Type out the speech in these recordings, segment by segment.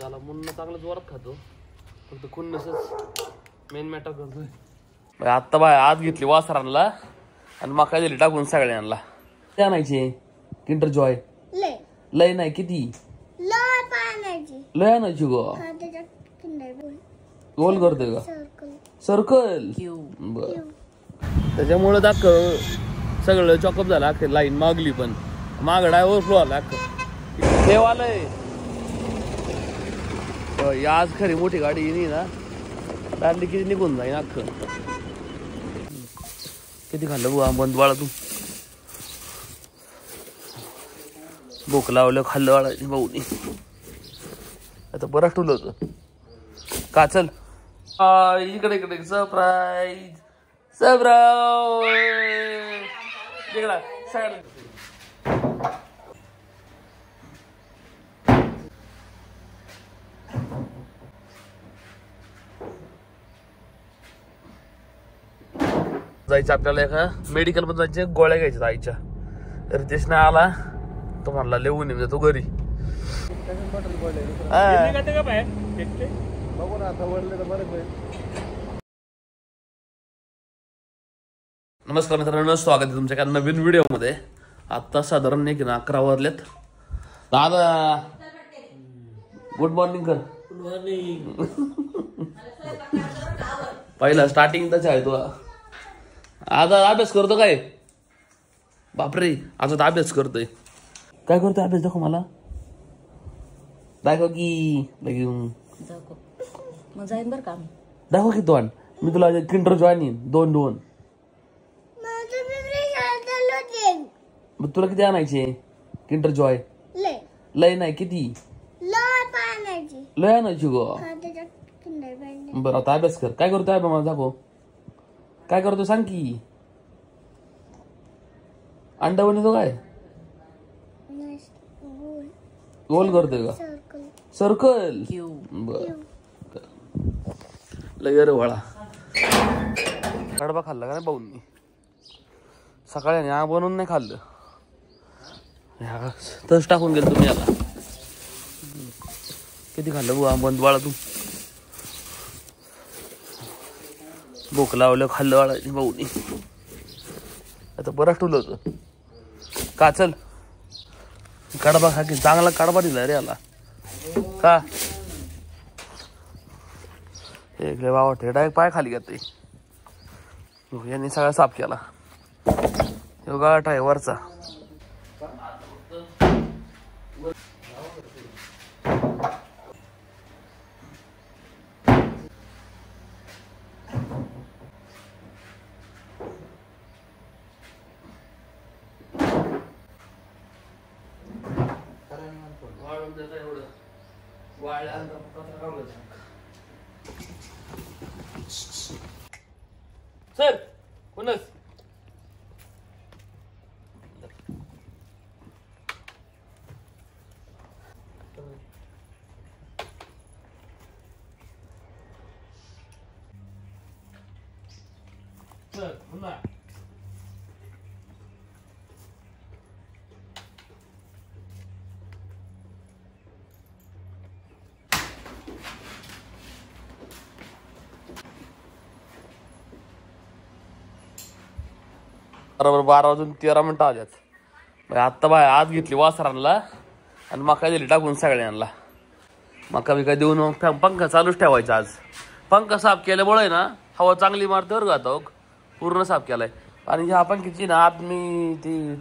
चला मुन्ना चांगला जोरात खातो, फक्त खुन्नसच मेन मॅटर करतोय. आत्ता बाय आत घेतली वासरांना आणि मका दिली टाकून सगळ्यांना. ते आणायचे किंडर जॉय लय नाही किती लय आणायची ग. गोल करतोय का सर्कल? बर त्याच्यामुळे दाखव सगळं चॉकअप झालं. अख्खे लाईन मागली पण मागडाय ओव्हरफ्लो आला अख्खं ठेवालंय. आज खरी मोठी गाडी येईन ना, डाली किती निघून जाईन अख्खं. किती खाल्लं बुवा बंद बाळा तू? भूक लावलं खाल्लं बाळा भाऊनी. आता बरं ठुलं होतं का. चल इकडे इकडे सरप्राईज सरप्राईज इकडा सगळं. जायचं आपल्याला एका मेडिकल मध्ये जायचे, गोळ्या घ्यायच्या आईच्या. रितेश नाही आला तो म्हणला लिहून येऊन जातो घरी. नमस्कार मित्रांनो, स्वागत आहे तुमच्या एका नवीन व्हिडिओ मध्ये. आता साधारण एक ना 11 वाजलेत. दादा गुड मॉर्निंग कर. Good morning. पहिला स्टार्टिंग तच आहे. तो आज अभ्यास करतो काय? बापरे आज अभ्यास करतोय. काय करतोय अभ्यास? दाखव मला, दाखव की जाईन बर का. दाखव की दोन. मी तुला किंडर जॉईन येईन 2-2. मग तुला किती आणायचे किंडर जॉय? लय नाही किती लय आणायची ग. बरं आता अभ्यास कर. काय करतोय अभ्यास मला दाखव. काय करतो सांग की. अंडा बनवतो काय? गोल करतोय का सर्कल? बर लय रे वळा. कडबा खाल्ला का नाही भाऊंनी? सकाळी या बनवून नाही खाल्लं, तस टाकून गेल तुम्ही याला. किती खाल्लं बुवा बंद बाळा तू? भूक लावलं खाल्लं बाळा भाऊनी. आता बरं ठुलं होतं का. चल कडबा खा की. चांगला कडबा दिला रे याला का. एक लय बाबा डायरेक्ट पाय खाली घेतोय. यांनी सगळा साफ केला. गाठ आहे वरचा. सर कोणच सर पुन्हा बरोबर 12:13 आल्यात. आत्ता बाय आत घेतली वासरांना आणि मका दिली टाकून सगळ्यांना. मका बिका देऊन मग पंखा चालूच ठेवायचा. आज पंखा साफ केल्यामुळे ना हवा चांगली मारते बरं का. पूर्ण साफ केलाय. आणि ह्या पंख्याची ना आत मी ती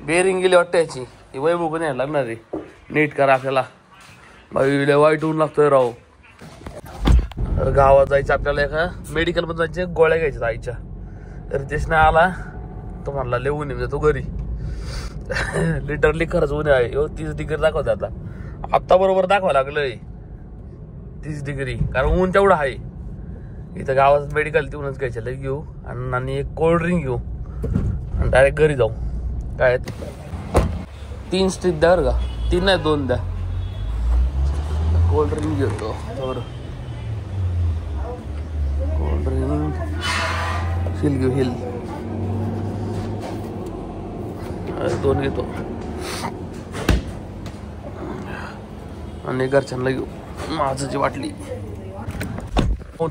बेरिंग गेली वाटतं याची. ही वैभव पण यायला लागणार रे नीट करा आपल्याला. बाई वाईट ऊन लागतोय राव. गावात जायचं आपल्याला एका मेडिकल मध्ये जायचे, गोळ्या घ्यायच्या आईच्या. रितेश नाही आला तो म्हणला लिहून येऊन जातो घरी. लिटरली खरंच ऊन आहे. 30 डिग्री दाखवत आता. आत्ता बरोबर दाखवा लागलंय 30 डिग्री, कारण ऊन तेवढं आहे. इथं गावात मेडिकल तिथूनच घ्यायचं. लई घेऊ आणि एक कोल्ड ड्रिंक घेऊ आणि डायरेक्ट घरी जाऊ. काय 3 स्ट्रीप द्या बरं का. 3 नाही 2 द्या. कोल्ड ड्रिंक घेतो. कोल्ड ड्रिंक हिल घेऊ. हिल 2 घेतो आणि घरच्यांना घेऊ माझी वाटली.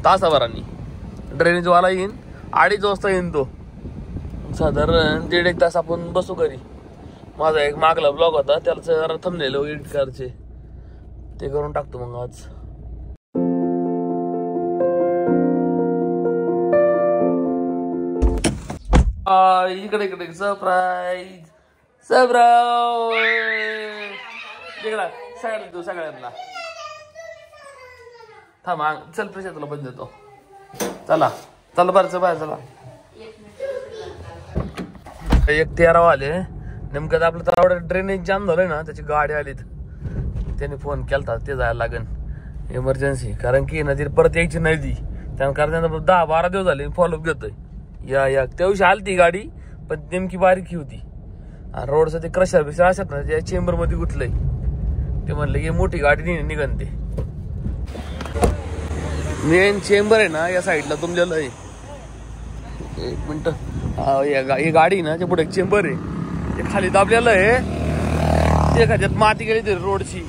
तासाभरांनी ड्रेनेज वाला येईन, 2:30 वाजता येईन तो. साधारण 1.5 तास आपण बसू घरी. माझा एक मागला ब्लॉग होता, त्याला जरा थंबनेल एडिट करायचे, ते करून टाकतो मग आज. इकडे इकडे सरप्राईज इकडा सगळ्यांना थांब. चल पैसे तुला बंद देतो. चला चला बरं बाहेर चला. 1:13 आले नेमकं. आपलं तर आवडत ड्रेनेज जाम झालंय ना, त्याची गाडी आलीत, त्याने फोन केलता ते जायला लागेल इमर्जन्सी. कारण की ना ती परत यायची नाही ती, कारण त्यांना 10-12 दिवस झाले फॉलोअप घेतोय. या त्या दिवशी आली ती गाडी, पण नेमकी बारीकी होती. रोडचं ते क्रशर बिशर असतात ना, त्या चेंबर मध्ये गुतलंय. ते म्हणले की मोठी गाडी निघन. ते मेन चेंबर आहे ना या साईडला तुमच्याला आहे. 1 मिनिट. ही गाडी ना त्या पुढे एक चेंबर आहे, ते खाली दाबलेलं आहे. ते एखाद्यात माती गेली तरी रोडची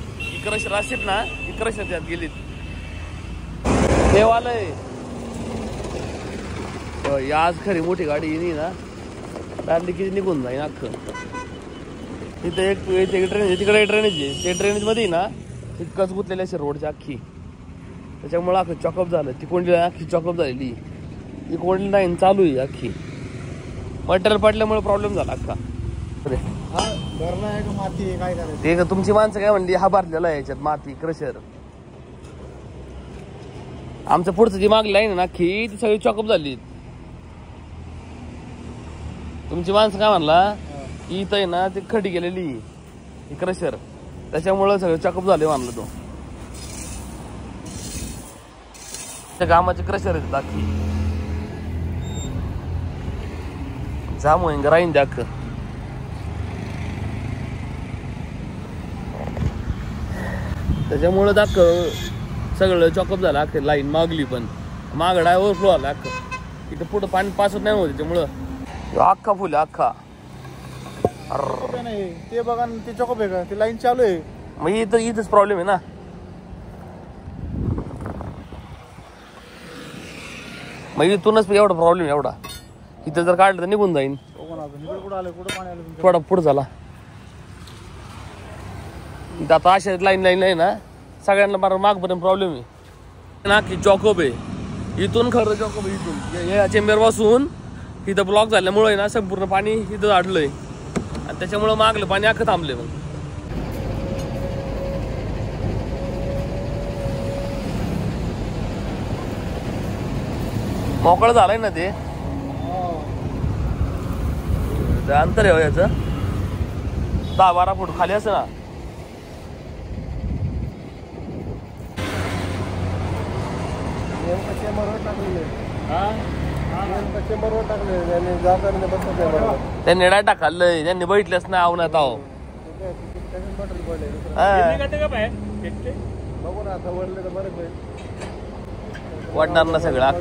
क्रशर असतात ना, ती क्रशर त्यात गेली. हे वालं आहे आज खरी मोठी गाडी येणी ना, दांडी किती निघून जाईन अख्खं. तिथे एक ड्रेनेज, तिकडे ड्रेनेज आहे. ते ड्रेनेज मध्ये ना तितकंच गुतलेली असे रोडची अख्खी, त्याच्यामुळे अख्खं चॉकअप झालं. ती कोंडली अख्खी चॉकअप झालेली, ती कोंडली नाही चालू आहे अख्खी. मटेरियल पडल्यामुळे प्रॉब्लेम झाला अख्खा. ते तुमची माणसं काय म्हणली, हा भरलेला आहे याच्यात माती क्रशर. आमचं पुढचं जी मागली आहे ना अख्खी, ती सगळी चॉकअप झाली. तुमची माणसं काय म्हणला की इथं आहे ना ती खडी गेलेली ही क्रशर, त्याच्यामुळं सगळं चॉकअप झाले म्हणलं. तो त्या कामाचे क्रशर आहेत अख्खी, जाम होईन राहीन ते अख्खं. त्याच्यामुळं अख्खं सगळं चॉकअप झालं अख्खं. लाईन मागली पण मागडा ओव्हरफ्लो आला अख्खं. तिथं पुढं पाणी पासत नाही होत, त्याच्यामुळं अख्खा फुल अख्खा. ते बघा ते चॉकअप आहे का, ती लाईन चालू आहे. मग इथंच प्रॉब्लेम आहे ना. मग इथूनच एवढा प्रॉब्लेम एवढा. इथं जर काढलं तर निघून जाईन. थोडा पुढं झाला. आता अशा लाईन आहे ना सगळ्यांना बरं मागपर्यंत प्रॉब्लेम आहे ना की चॉकअप आहे. इथून खरं चॉकअप आहे. इथून या चेंबर पासून इथं ब्लॉक झाल्यामुळे ना संपूर्ण पाणी इथं अडलंय, आणि त्याच्यामुळं मागलं पाणी अख्खं थांबले. मग मोकळं झालंय ना ते अंतर आहे याचं 10-12 फूट खाली असं ना. त्यांनी डाय टाकलंय, त्यांनी बघितलंच नाही आवण्यात. आहो वाटणार ना सगळं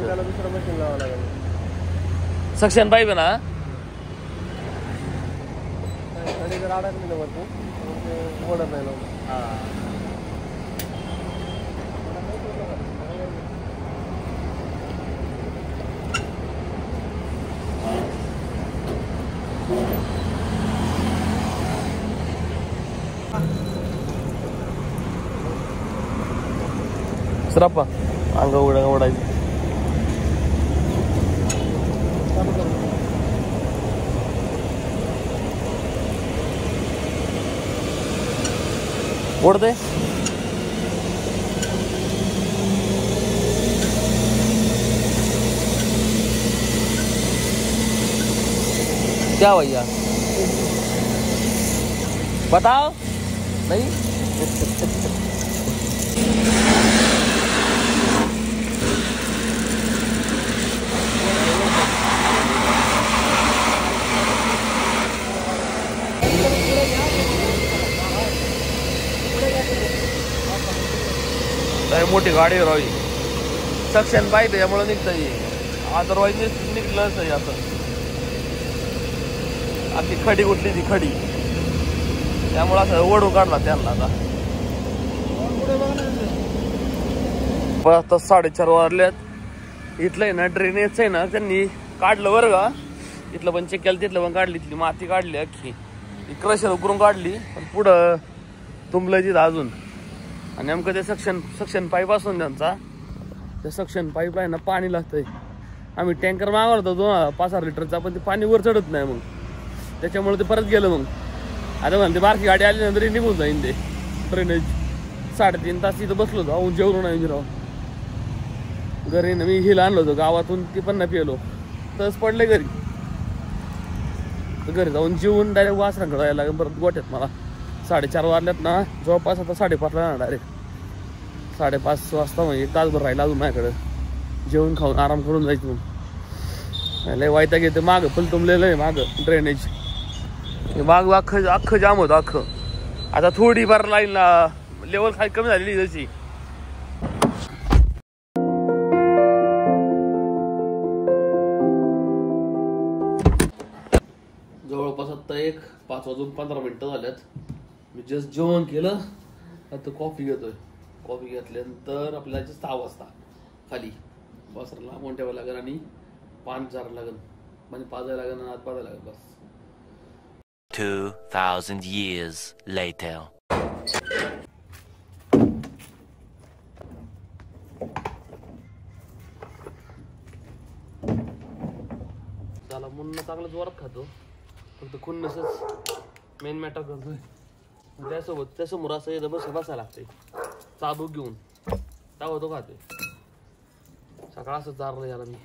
सक्शन पाहिजे ना. सरप्पा अंग ओढायचं. ओढते क्या भैया बताओ नहीं. मोठी गाडी राही सक्शन पाहिजे त्यामुळे निघता येईल. अदरवाईज निघलंच नाही असं. अख्खी खडी उठली ती खडी, त्यामुळे असं ओढू काढला त्यांना. आता 4:30 वाजल्यात. इथलं आहे ना ड्रेनेज आहे ना त्यांनी काढलं बरं का. इथलं पण चेक केलं, तिथलं पण काढली, तिथली माती काढली अख्खी, क्रशर उकरून काढली, पण पुढं तुंबलं तिथं अजून. आणि नेमकं ते सक्शन पाईप असून त्यांचा, त्या सक्शन पाईपला आहे ना पाणी लागतंय. आम्ही टँकर मागवला होता 5-6 लिटरचा, पण ते पाणी वर चढत नाही मग, त्याच्यामुळे ते परत गेलं. मग आता म्हणते बारकी गाडी आली नंतर निघून जाईन ते ड्रेनेज. 3.5 तास तिथं बसलो होतो, अहून जेवलो नाही राव. घरी ना मी हिला आणलो होतो गावातून, ती पण नाही पिलो, तस पडले घरी. घरी जाऊन जेवून डायरेक्ट वासरांकडे जायला लागेल परत गोठ्यात. मला 4:30 वाजल्यात ना, जवळपास आता 5:30 ला डायरेक्ट 5:30 वाजता म्हणजे तासभर राहिला अजून माझ्याकडे. जेवण खाऊन आराम करून जायचं. मग लय वायता घेते, मागं फुल तुंबलेलं आहे मागं ड्रेनेज. माग अख्खं जाम होतं अख्खं. आता थोडीफार लाईनला लेवल खाली कमी झालेली जशी. जवळपास आता 5:15 झाल्यात. मी जस्ट जेवण केलं, आता कॉफी घेतोय. कॉफी घेतल्यानंतर आपल्याला 6 वाजता खाली बसराला मोठ्यावर लागेल आणि पान चार लागेल, म्हणजे पाजायला लागेल आणि आत पाजायला लागेल. बस 2000 years later. चला, मुन्ना चांगला जोरात खातो, फक्त खुन्नसच मेन मॅटर करतोय. त्यासोबत त्यासमोर असं एकदा बसायला लागतंय चाबूक घेऊन, तेव्हा तो खातोय. सकाळ असं चारलं याला मी.